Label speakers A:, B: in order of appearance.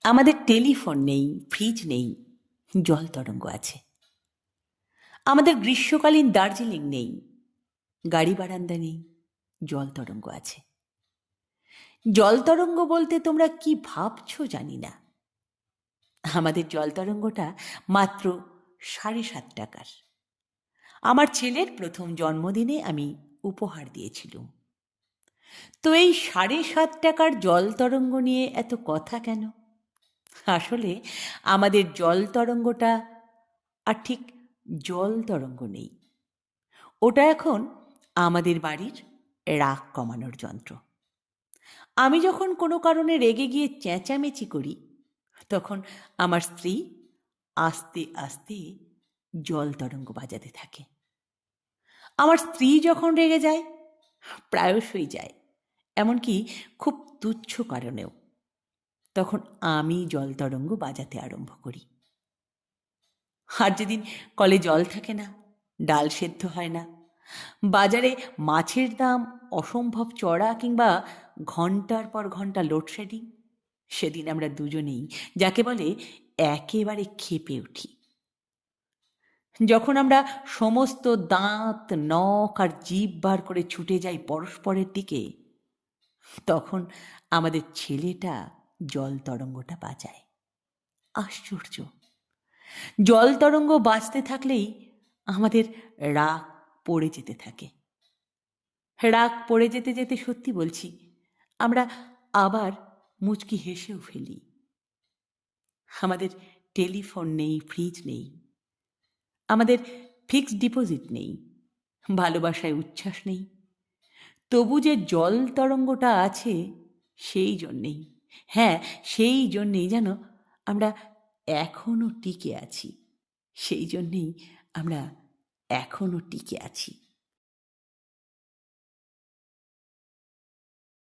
A: আমাদের টেলিফোন নেই, ফ্রিজ নেই, জল তরঙ্গ আছে। আমাদের গ্রীষ্মকালীন দার্জিলিং নেই, গাড়ি বারান্দা নেই, জল তরঙ্গ আছে। জল তরঙ্গ বলতে তোমরা কি ভাবছো জানি না। আমাদের জল তরঙ্গটা মাত্র 7.5 টাকার। আমার ছেলের প্রথম জন্মদিনে আমি উপহার দিয়েছিলুম। তো এই 7.5 টাকার জল তরঙ্গ নিয়ে এত কথা কেন? আসলে আমাদের জল তরঙ্গটা আর ঠিক জল তরঙ্গ নেই। ওটা এখন আমাদের বাড়ির রাগ কমানোর যন্ত্র। আমি যখন কোনো কারণে রেগে গিয়ে চেঁচামেচি করি, তখন আমার স্ত্রী আস্তে আস্তে জল তরঙ্গ বাজাতে থাকে। আমার স্ত্রী যখন রেগে যায়, প্রায়শই যায়, এমনকি খুব তুচ্ছ কারণেও, তখন আমি জল তরঙ্গ বাজাতে আরম্ভ করি। আর যেদিন কলে জল থাকে না, ডাল সেদ্ধ হয় না, বাজারে মাছের দাম অসম্ভব চড়া, কিংবা ঘন্টার পর ঘন্টা লোডশেডিং, সেদিন আমরা দুজনেই যাকে বলে একেবারে ক্ষেপে উঠি। যখন আমরা সমস্ত দাঁত, নখ আর জিভ বার করে ছুটে যাই পরস্পরের দিকে, তখন আমাদের ছেলেটা জল তরঙ্গটা বাজায়। আশ্চর্য! জল তরঙ্গ বাজতে থাকলেই আমাদের রাগ পড়ে যেতে থাকে। রাগ পড়ে যেতে যেতে সত্যি বলছি, আমরা আবার মুচকি হেসেও ফেলি। আমাদের টেলিফোন নেই, ফ্রিজ নেই, আমাদের ফিক্সড ডিপোজিট নেই, ভালোবাসায় উচ্ছ্বাস নেই, তবু যে জল তরঙ্গটা আছে, সেই জন্যেই, হ্যাঁ সেই জন্যেই যেন আমরা এখনো টিকে আছি। সেই জন্যেই আমরা এখনো টিকে আছি।